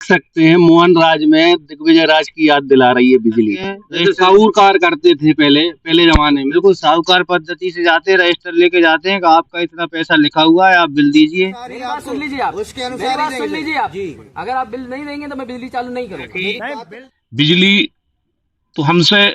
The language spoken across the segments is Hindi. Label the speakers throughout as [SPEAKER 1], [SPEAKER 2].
[SPEAKER 1] सकते हैं मोहन राज में दिग्विजय राज की याद दिला रही है बिजली। जैसे साहूकार करते थे पहले जमाने में।
[SPEAKER 2] बिल्कुल साहूकार पद्धति से जाते हैं, रजिस्टर लेके जाते हैं कि आपका इतना पैसा लिखा हुआ है, आप बिल दीजिए।
[SPEAKER 3] मेरी बात सुन लीजिए आप,
[SPEAKER 4] उसके अनुसार
[SPEAKER 3] मेरी बात
[SPEAKER 4] ही
[SPEAKER 3] सुन
[SPEAKER 4] नहीं
[SPEAKER 3] लीजिए आप। अगर आप बिल नहीं देंगे तो मैं बिजली चालू नहीं करूँगा।
[SPEAKER 5] बिजली तो हमसे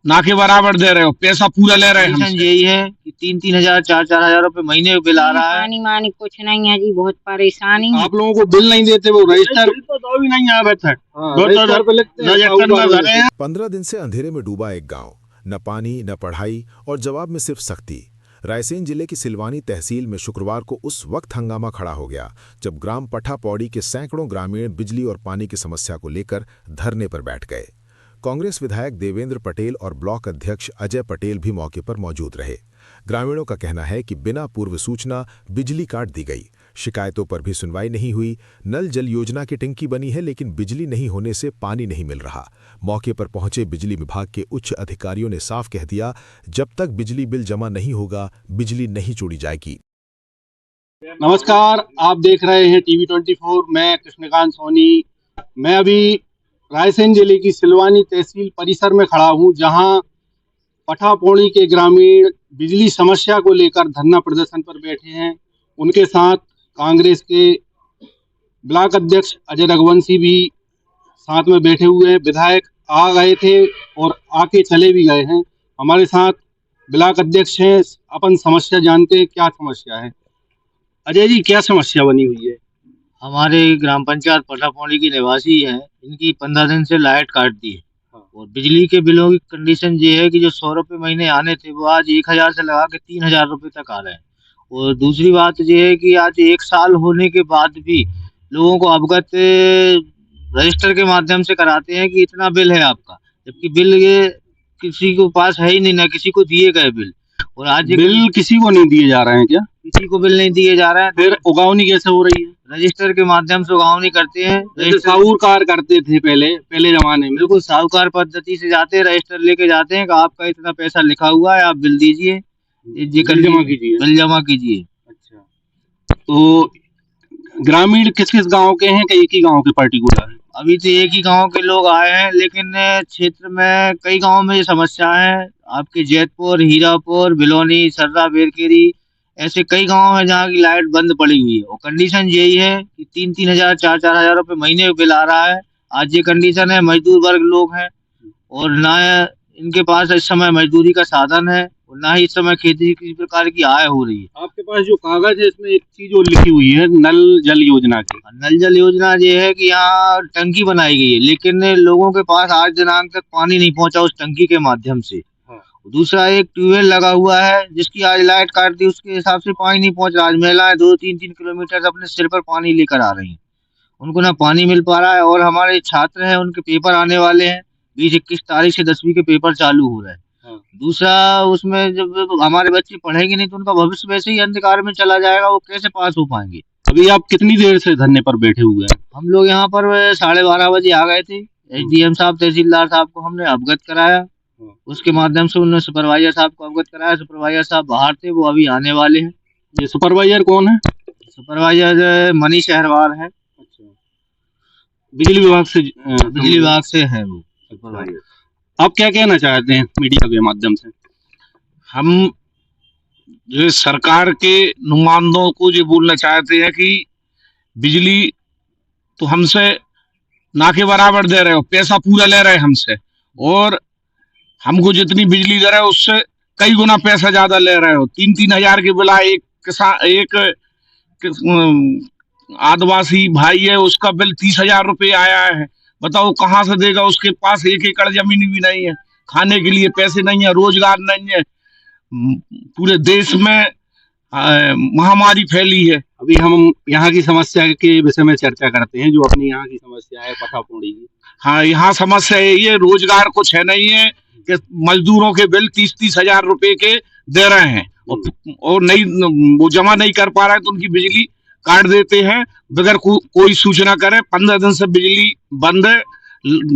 [SPEAKER 5] ना के बराबर दे रहे हो, पैसा पूरा ले रहे हैं हमसे।
[SPEAKER 2] यही है कि 3-3 हजार 4-4 हजार रुपए महीने बिल आ रहा है।
[SPEAKER 6] पानी मानी कुछ नहीं है जी, बहुत परेशानी है।
[SPEAKER 1] आप लोगों को बिल नहीं देते, वो रजिस्टर तो भी नहीं आया बैठा।
[SPEAKER 7] 15 दिन से अंधेरे में डूबा एक गांव, न पानी न पढ़ाई और जवाब में सिर्फ सख्ती। रायसेन जिले की सिलवानी तहसील में शुक्रवार को उस वक्त हंगामा खड़ा हो गया जब ग्राम पठा पौड़ी के सैकड़ों ग्रामीण बिजली और पानी की समस्या को लेकर धरने पर बैठ गए। कांग्रेस विधायक देवेंद्र पटेल और ब्लॉक अध्यक्ष अजय पटेल भी मौके पर मौजूद रहे। ग्रामीणों का कहना है कि बिना पूर्व सूचना बिजली काट दी गई, शिकायतों पर भी सुनवाई नहीं हुई। नल जल योजना की टंकी बनी है लेकिन बिजली नहीं होने से पानी नहीं मिल रहा। मौके पर पहुंचे बिजली विभाग के उच्च अधिकारियों ने साफ कह दिया, जब तक बिजली बिल जमा नहीं होगा बिजली नहीं छोड़ी जाएगी।
[SPEAKER 1] नमस्कार, आप देख रहे हैं टीवी 24। मैं कृष्णकांत सोनी। मैं अभी रायसेन जिले की सिलवानी तहसील परिसर में खड़ा हूं, जहां पठा पौड़ी के ग्रामीण बिजली समस्या को लेकर धरना प्रदर्शन पर बैठे हैं। उनके साथ कांग्रेस के ब्लॉक अध्यक्ष अजय रघुवंशी भी साथ में बैठे हुए हैं। विधायक आ गए थे और आके चले भी गए हैं। हमारे साथ ब्लॉक अध्यक्ष हैं, अपन समस्या जानते हैं, क्या समस्या है। अजय जी, क्या समस्या बनी हुई है?
[SPEAKER 2] हमारे ग्राम पंचायत पठा पौड़ी की निवासी है, इनकी 15 दिन से लाइट काट दी है। और बिजली के बिलों की कंडीशन ये है कि जो 100 रुपये महीने आने थे वो आज 1000 से लगा के 3000 रुपये तक आ रहे हैं। और दूसरी बात ये है कि आज 1 साल होने के बाद भी लोगों को अवगत रजिस्टर के माध्यम से कराते हैं कि इतना बिल है आपका, जबकि बिल ये किसी को पास है ही नहीं, ना किसी को दिए गए बिल। और आज
[SPEAKER 1] बिल किसी को नहीं दिए जा रहे हैं क्या?
[SPEAKER 2] किसी को बिल नहीं दिए जा रहे हैं।
[SPEAKER 1] फिर उगावनी कैसे हो रही है?
[SPEAKER 2] रजिस्टर के माध्यम से उगावनी करते हैं।
[SPEAKER 1] साहूकार करते थे पहले जमाने में।
[SPEAKER 2] बिल्कुल साहूकार पद्धति से जाते हैं, रजिस्टर लेके जाते हैं कि आपका इतना पैसा लिखा हुआ है, आप बिल दीजिए,
[SPEAKER 1] बिल जमा कीजिए।
[SPEAKER 2] बिल जमा कीजिए।
[SPEAKER 1] अच्छा, तो ग्रामीण किस किस गांव के हैं कि एक ही गांव के पर्टिकुलर है?
[SPEAKER 2] अभी तो एक ही गांव के लोग आए हैं, लेकिन क्षेत्र में कई गांव में ये समस्या है। आपके जैतपुर, हीरापुर, बिलोनी, सर्रा, बेरकेरी, ऐसे कई गांव हैं जहाँ की लाइट बंद पड़ी हुई है। और कंडीशन यही है कि 3-3 हजार 4-4 हजार रुपये महीने बिल आ रहा है। आज ये कंडीशन है, मजदूर वर्ग लोग हैं और ना इनके पास इस समय मजदूरी का साधन है और ना ही इस समय खेती किसी प्रकार की आय हो रही है।
[SPEAKER 1] आपके पास जो कागज है इसमें एक चीज और लिखी हुई है, नल जल योजना की।
[SPEAKER 2] नल जल योजना ये है कि यहाँ टंकी बनाई गई है, लेकिन लोगों के पास आज दिनांक तक पानी नहीं पहुंचा उस टंकी के माध्यम से। दूसरा, एक ट्यूबवेल लगा हुआ है जिसकी आज लाइट काट दी, उसके हिसाब से पानी नहीं पहुंच रहा। आज महिलाएं 2-3 किलोमीटर अपने सिर पर पानी लेकर आ रही हैं, उनको ना पानी मिल पा रहा है। और हमारे छात्र हैं, उनके पेपर आने वाले हैं, 20-21 तारीख से 10वीं के पेपर चालू हो रहे हैं। दूसरा, उसमें जब हमारे बच्चे पढ़ेंगे नहीं तो उनका भविष्य वैसे ही अंधकार में चला जाएगा, वो कैसे पास हो पाएंगे।
[SPEAKER 1] अभी आप कितनी देर से धरने पर बैठे हुए हैं?
[SPEAKER 2] हम लोग यहाँ पर 12:30 बजे आ गए थे। SDM साहब, तहसीलदार साहब को हमने अवगत कराया, उसके माध्यम से उन्होंने सुपरवाइजर साहब को अवगत कराया। सुपरवाइजर साहब बाहर थे, वो अभी आने वाले हैं।
[SPEAKER 1] ये सुपरवाइजर कौन है?
[SPEAKER 2] सुपरवाइजर मनीष अहरवार है।
[SPEAKER 1] अच्छा, बिजली विभाग से
[SPEAKER 2] है वो सुपरवाइजर।
[SPEAKER 1] आप क्या कहना चाहते हैं मीडिया के माध्यम से?
[SPEAKER 5] हम जो सरकार के नुमाइंदों को ये बोलना चाहते हैं कि बिजली तो हमसे ना के बराबर दे रहे हो, पैसा पूरा ले रहे हैं हमसे। और हमको जितनी बिजली दे रहे हो उससे कई गुना पैसा ज्यादा ले रहे हो। 3-3 हजार के बिल। एक आदिवासी भाई है, उसका बिल 30,000 रुपये आया है। बताओ कहाँ से देगा? उसके पास 1 एकड़ जमीन भी नहीं है, खाने के लिए पैसे नहीं है, रोजगार नहीं है। पूरे देश में महामारी फैली है।
[SPEAKER 1] अभी हम यहाँ की समस्या के विषय में चर्चा करते हैं, जो अपनी यहाँ की समस्या है पठा पौड़ी की।
[SPEAKER 5] हाँ, यहाँ समस्या ये रोजगार कुछ है नहीं है कि मजदूरों के बिल 30-30 हजार रुपए के दे रहे हैं और नहीं, वो जमा नहीं कर पा रहे हैं तो उनकी बिजली काट देते हैं बगैर कोई सूचना करे। 15 दिन से बिजली बंद है।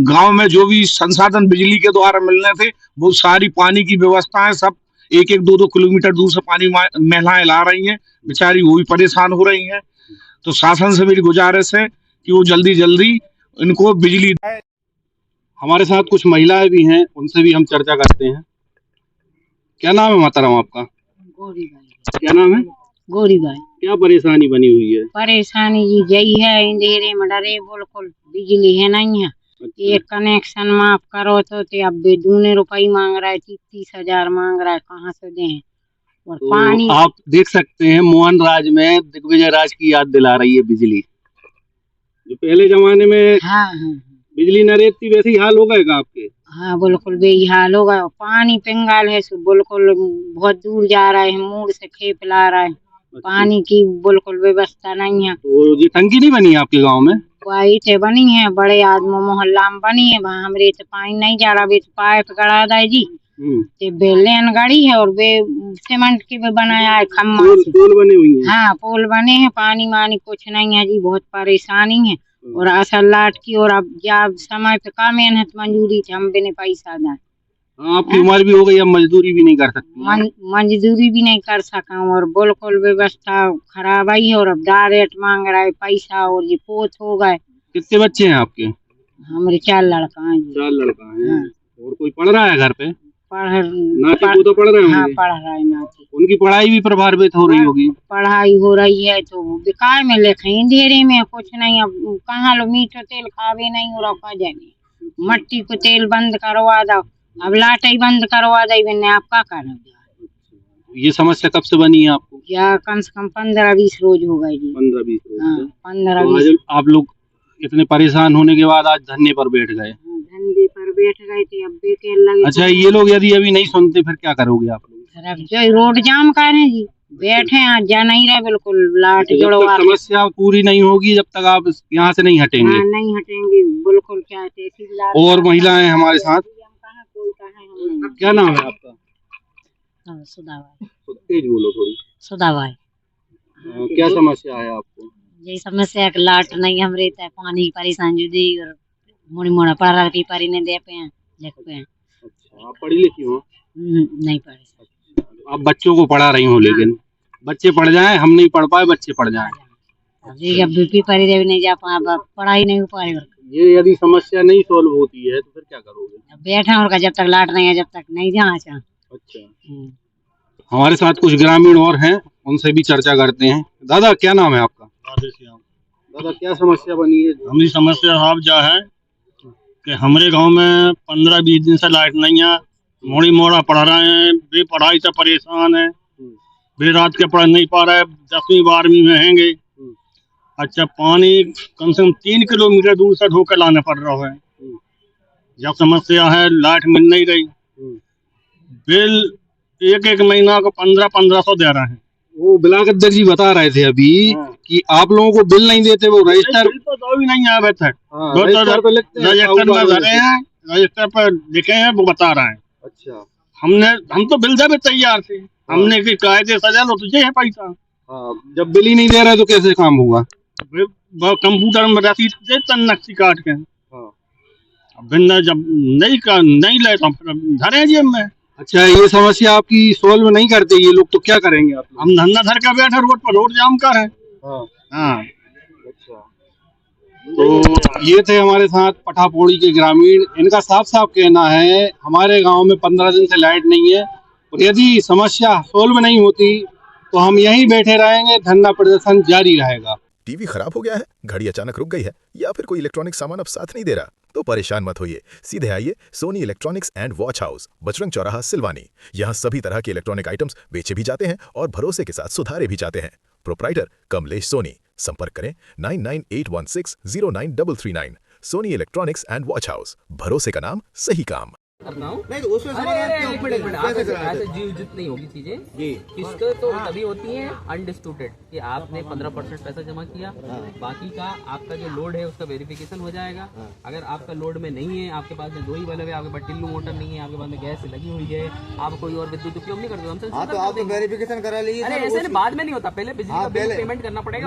[SPEAKER 5] गांव में जो भी संसाधन बिजली के द्वारा मिलने थे वो सारी पानी की व्यवस्था है, सब 1-2 किलोमीटर दूर से पानी महिलाएं ला रही हैं, बेचारी वो भी परेशान हो रही हैं। तो शासन से मेरी गुजारिश है कि वो जल्दी जल्दी इनको बिजली।
[SPEAKER 1] हमारे साथ कुछ महिलाएं भी हैं, उनसे भी हम चर्चा करते हैं। क्या नाम है मोहतरम आपका?
[SPEAKER 6] गौरीबाई।
[SPEAKER 1] क्या नाम है?
[SPEAKER 6] गौरीबाई।
[SPEAKER 1] क्या परेशानी बनी हुई है?
[SPEAKER 6] परेशानी जी यही है, अंधेरे में डरे, बिल्कुल बिजली है नहीं है। एक कनेक्शन माफ करो तो अब दूने रुपये मांग रहा है, 30,000 मांग रहा है, कहाँ से दें? और
[SPEAKER 1] तो
[SPEAKER 6] पानी
[SPEAKER 1] आप देख सकते हैं मोहन राज में दिग्विजय राज की याद दिला रही है बिजली। जो पहले जमाने में
[SPEAKER 6] हाँ
[SPEAKER 1] बिजली न रहती, वैसे ही हाल हो गएगा आपके।
[SPEAKER 6] हाँ बिल्कुल बेहाल होगा। पानी पिंगाल है, सो बिल्कुल बहुत दूर जा रहा है, मूड से खेप ला रहा है। पानी की बिल्कुल व्यवस्था नहीं है।
[SPEAKER 1] तो ये टंकी नहीं बनी है आपके गांव में?
[SPEAKER 6] वही थे बनी है, बड़े आदमी मोहल्ला में बनी है, वहाँ हमरे तो पानी नहीं जा रहा, तो पाइप गड़ा है जी। बेलेन गाड़ी है और वे सीमेंट की भी बनाया है, खम्मा
[SPEAKER 1] पोल बने हुई हैं।
[SPEAKER 6] हाँ पोल बने हैं, पानी मानी कुछ नहीं है जी, बहुत परेशानी है। और असल लाट की, और अब जब समय पे का मेहनत मंजूरी थी, हम बिना पैसा दें।
[SPEAKER 1] आपकी उम्र भी हो गई, अब मजदूरी भी नहीं कर सकती।
[SPEAKER 6] मजदूरी भी नहीं कर सका, और बिल्कुल व्यवस्था खराब आई है। और अब डायरेक्ट मांग रहा है पैसा, और ये पोत हो गए।
[SPEAKER 1] कितने बच्चे हैं आपके?
[SPEAKER 6] हमारे 4 लड़का हैं जी।
[SPEAKER 1] 4 लड़का हैं। और कोई पढ़ रहा है घर पे? नाती
[SPEAKER 6] पढ़
[SPEAKER 1] तो पढ़ रहे
[SPEAKER 6] हाँ
[SPEAKER 1] होंगे।
[SPEAKER 6] पढ़ रहा है नाती।
[SPEAKER 1] उनकी पढ़ाई भी प्रभावित हो रही होगी।
[SPEAKER 6] पढ़ाई हो रही है तो बेकार में लिखे, अंधेरे में कुछ नहीं। अब कहाँ लो मीठो तेल खावे नहीं, और का जाए मट्टी को तेल बंद करवा दो, अब लाटे बंद करवा दे, मैंने आपका कर।
[SPEAKER 1] ये समस्या कब से बनी है आपको?
[SPEAKER 6] या कम से कम 15-20 रोज हो गए जी।
[SPEAKER 1] 15-20 रोज।
[SPEAKER 6] हाँ 15-20।
[SPEAKER 1] तो आज आप लोग इतने परेशान होने के बाद आज धरने पर बैठ गए।
[SPEAKER 6] धंधे पर बैठ गए थे, अब बेकार लगे।
[SPEAKER 1] अच्छा, ये लोग यदि अभी नहीं सुनते फिर क्या करोगे आप लोग?
[SPEAKER 6] अब जो रोड जाम कर रहे जी, बैठे हैं, जा नहीं रहे बिल्कुल, लाट जुड़वा।
[SPEAKER 1] समस्या पूरी नहीं होगी जब तक आप यहाँ से नहीं हटेंगे।
[SPEAKER 6] हाँ, नहीं हटेंगे बिल्कुल। क्या
[SPEAKER 1] और महिलाएं हमारे साथ। क्या नाम है आपका?
[SPEAKER 6] सुधाबाई।
[SPEAKER 1] तेज बोलो थोड़ी।
[SPEAKER 6] सुधाबाई।
[SPEAKER 1] क्या समस्या है आपको?
[SPEAKER 6] यही समस्या है, लाट नहीं हम रहता है, पानी की परेशानी जुदी, और मुड़ी मोड़ा पढ़ा पीपारी नहीं दे पे लिख पे।
[SPEAKER 1] अच्छा, आप पढ़ी लिखी हो?
[SPEAKER 6] नहीं पढ़े।
[SPEAKER 1] आप बच्चों को पढ़ा रही हो, लेकिन बच्चे पढ़ जाएं, हम नहीं पढ़ पाए, बच्चे पढ़ जाएं।
[SPEAKER 6] अब पीपारी दे नहीं जा पाए, पढ़ाई नहीं हो पाए।
[SPEAKER 1] ये यदि समस्या नहीं सॉल्व होती है तो फिर क्या करोगे?
[SPEAKER 6] बैठे और जब तक लाट नहीं है, जब तक नहीं जाना चाह।
[SPEAKER 1] अच्छा, हमारे साथ कुछ ग्रामीण और हैं, उनसे भी चर्चा करते हैं। दादा क्या नाम है आपका? दादा क्या समस्या बनी है?
[SPEAKER 4] हमारी समस्या साहब जा है कि हमारे गांव में 15-20 दिन से लाइट नहीं है। मोड़ी मोड़ा पढ़ रहे हैं, बे पढ़ाई से परेशान है, बे रात के पढ़ नहीं पा रहे, 10वीं 12वीं में हैंगे। अच्छा, पानी कम से कम 3 किलोमीटर दूर से ढोकर लाना पड़ रहा है। जब समस्या है, लाइट मिल नहीं रही, बिल एक महीना को 1500 दे रहे हैं।
[SPEAKER 1] वो बिलावल अध्यक्ष जी बता रहे थे अभी कि आप लोगों को बिल नहीं देते, वो रजिस्टर
[SPEAKER 4] तो भी नहीं आया अभी तक।
[SPEAKER 1] रजिस्टर पे लिखते हैं,
[SPEAKER 4] रजिस्टर में भरे हैं, रजिस्टर पर लिखे हैं, वो बता रहे हैं।
[SPEAKER 1] अच्छा,
[SPEAKER 4] हम तो बिल देने तैयार थे, हमने कि कायदे सजा लो तुझे है पैसा।
[SPEAKER 1] जब बिल ही नहीं दे रहे तो कैसे काम होगा?
[SPEAKER 4] कंप्यूटर में रसीद देते नक्शी काट के। बिल जब नहीं ले तो धरे जेब में।
[SPEAKER 1] अच्छा, ये समस्या आपकी सोल्व नहीं करते ये लोग, तो क्या करेंगे आप लोग?
[SPEAKER 4] हम धंधा धर के बैठे रोड पर, रोड जाम कर है। हाँ।
[SPEAKER 1] अच्छा, तो ये थे हमारे साथ पठापौड़ी के ग्रामीण। इनका साफ साफ कहना है हमारे गांव में 15 दिन से लाइट नहीं है, और यदि समस्या सोल्व नहीं होती तो हम यहीं बैठे रहेंगे, धरना प्रदर्शन जारी रहेगा।
[SPEAKER 7] टीवी खराब हो गया है, घड़ी अचानक रुक गई है, या फिर कोई इलेक्ट्रॉनिक सामान अब साथ नहीं दे रहा, तो परेशान मत होइए। सीधे आइए Soni electronics and watch house, Bajrang चौराहा, सिलवानी। यहाँ सभी तरह के इलेक्ट्रॉनिक आइटम्स बेचे भी जाते हैं और भरोसे के साथ सुधारे भी जाते हैं। प्रोप्राइटर कमलेश सोनी। संपर्क करें 9981609339। Soni electronics and watch house, भरोसे का नाम, सही काम।
[SPEAKER 3] नहीं तो उसमें एक मिनट ऐसे जीव जित नहीं होगी चीजें जी। किसको तो तभी होती है अनडिस्प्यूटेड कि आपने 15% पैसा जमा किया, बाकी का आपका जो लोड है उसका वेरिफिकेशन हो जाएगा। अगर आपका लोड में नहीं है, आपके पास में 2 ही बल्ब है, आपके पास टिल्लू मोटर नहीं है, आपके पास में गैस लगी हुई है, आप कोई और विद्युत उपयोग नहीं करते, हमसे तो आप वेरिफिकेशन करा लीजिए। अरे ऐसे बाद में नहीं होता, पहले बिजली का बिल पेमेंट करना पड़ेगा,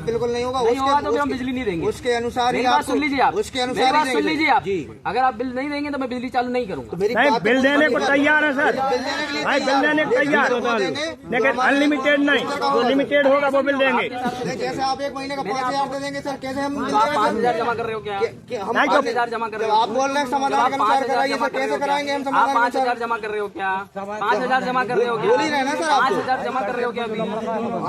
[SPEAKER 3] बिल्कुल नहीं होगा। नहीं होगा तो हम बिजली नहीं देंगे, उसके अनुसार। मेरी बात सुन लीजिए आप, अगर आप बिल नहीं देंगे तो मैं बिजली चालू नहीं करूंगा।
[SPEAKER 8] नहीं, बिल देने को तैयार है सर भाई, बिल देने को तैयार, लेकिन अनलिमिटेड नहीं, जो लिमिटेड होगा वो बिल देंगे।
[SPEAKER 9] जैसे आप 1 महीने का 5,000 दे देंगे सर, कैसे हम
[SPEAKER 3] आप 5,000 जमा कर रहे हो क्या?
[SPEAKER 9] हम
[SPEAKER 3] 5,000 जमा कर रहे हो?
[SPEAKER 9] आप बोल रहे हैं समाधान के अनुसार कराइए सर, कैसे कराएंगे हम
[SPEAKER 3] आप
[SPEAKER 9] समाधान?
[SPEAKER 3] 5,000 जमा कर रहे हो क्या? 5,000 जमा कर रहे हो क्या?
[SPEAKER 9] बोल ही रहे ना सर आप,
[SPEAKER 3] 5,000 जमा कर रहे हो क्या अभी?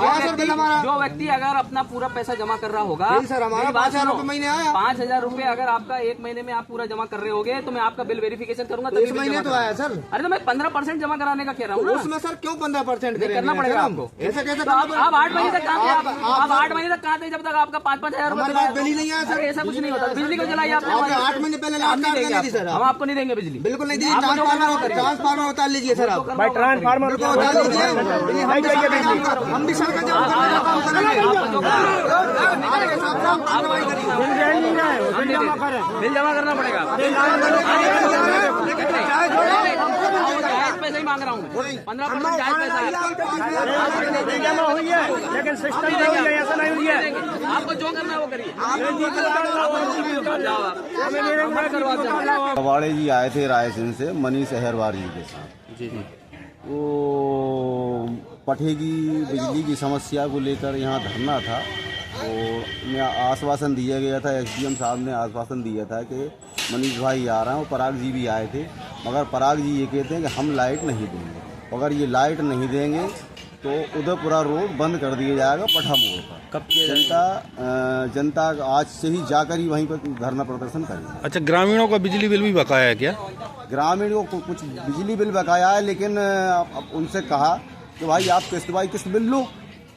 [SPEAKER 9] आया सर बिल हमारा।
[SPEAKER 3] जो व्यक्ति अगर अपना पूरा पैसा जमा कर रहा होगा,
[SPEAKER 9] सर हमारा 5,000 रुपये महीने आया।
[SPEAKER 3] 5,000 रुपए अगर आपका 1 महीने में आप पूरा जमा कर रहे होगे तो मैं आपका बिल वेरिफिकेशन करूंगा तभी
[SPEAKER 9] इस महीने तो आया सर।
[SPEAKER 3] अरे तो मैं 15% जमा कराने का कह रहा हूँ ना।
[SPEAKER 9] उसमें सर क्यों 15%
[SPEAKER 3] करना पड़ेगा आपको।
[SPEAKER 9] ऐसे कैसे?
[SPEAKER 3] तो आप 8 महीने तक कहाँ थे? आप 8 महीने तक कहाँ थे जब तक आपका 5,000
[SPEAKER 9] हमारे पास बिल ही नहीं आया सर।
[SPEAKER 3] ऐसा कुछ नहीं होता। बिजली को जलाई आपने,
[SPEAKER 9] 8 महीने पहले सर
[SPEAKER 3] हम आपको नहीं देंगे बिजली,
[SPEAKER 9] बिल्कुल नहीं दीजिए। ट्रांसफार्मर उतार लीजिए सर आप
[SPEAKER 8] भाई, ट्रांसफार्मर
[SPEAKER 9] उतार लीजिए, हम भी सर का जब
[SPEAKER 3] बिल जमा करना पड़ेगा। पैसे ही मांग रहा हूँ मैं, 15% जायज पैसा है।
[SPEAKER 8] जमा हुई है, लेकिन सिस्टम जो हुई है ऐसा नहीं हुई है।
[SPEAKER 3] आपको जो करना है वो करिए।
[SPEAKER 10] कबाड़े जी आए थे रायसेन से मनीष अहरवार जी के साथ।
[SPEAKER 3] जी जी।
[SPEAKER 10] वो पठे की बिजली की समस्या को लेकर यहाँ धरना था और आश्वासन दिया गया था, एसडीएम साहब ने आश्वासन दिया था कि मनीष भाई आ रहे हैं, और पराग जी भी आए थे, मगर पराग जी ये कहते हैं कि हम लाइट नहीं देंगे। अगर ये लाइट नहीं देंगे तो उदयपुरा रोड बंद कर दिया जाएगा पठा मोड़ पर। कब जनता आज से ही जाकर ही वहीं पर धरना प्रदर्शन करेगी।
[SPEAKER 11] अच्छा, ग्रामीणों का बिजली बिल भी बकाया है क्या?
[SPEAKER 10] ग्रामीणों को कुछ बिजली बिल बकाया है, लेकिन उनसे कहा कि भाई आप किस्त बाई किस्त बिल लो,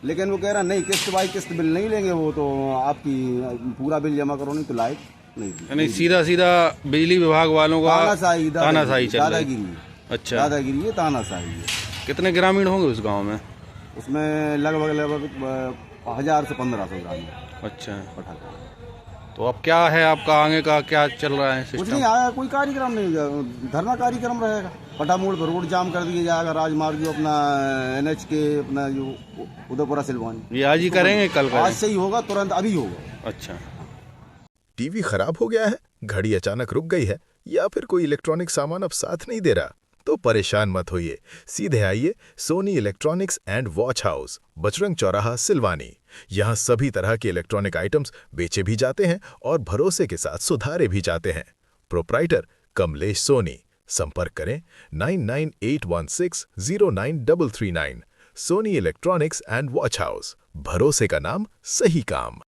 [SPEAKER 10] लेकिन वो कह रहा नहीं, किस्त बाई किस्त बिल नहीं लेंगे, वो तो आपकी पूरा बिल जमा करो, नहीं तो लाइट नहीं।
[SPEAKER 11] सीधा सीधा बिजली विभाग वालों का तानाशाही चल रही है।
[SPEAKER 10] दादागिरी।
[SPEAKER 11] अच्छा,
[SPEAKER 10] दादागिरी है, तानाशाही है।
[SPEAKER 11] कितने ग्रामीण होंगे उस गांव में?
[SPEAKER 10] उसमें लगभग 1000 से 1500 ग्रामीण।
[SPEAKER 11] अच्छा, तो अब क्या है आपका आगे का क्या चल रहा है
[SPEAKER 10] कुछ
[SPEAKER 11] सिस्टम?
[SPEAKER 10] नहीं आया, कोई कार्यक्रम नहीं, धरना कार्यक्रम रहेगा। पटा मोड़ पर रोड जाम कर दिया जाएगा, राजमार्ग जो अपना NH के अपना जो उदयपुरा सिलवानी।
[SPEAKER 11] ये आज ही करेंगे, कल करेंगे?
[SPEAKER 10] आज से ही होगा, तुरंत अभी होगा।
[SPEAKER 11] अच्छा।
[SPEAKER 7] टीवी खराब हो गया है, घड़ी अचानक रुक गई है, या फिर कोई इलेक्ट्रॉनिक सामान अब साथ नहीं दे रहा, तो परेशान मत होइए, सीधे आइए Soni electronics and watch house, Bajrang चौराहा, सिलवानी। यहाँ सभी तरह के इलेक्ट्रॉनिक आइटम्स बेचे भी जाते हैं और भरोसे के साथ सुधारे भी जाते हैं। प्रोप्राइटर कमलेश सोनी। संपर्क करें 9981609339। Soni electronics and watch house, भरोसे का नाम, सही काम।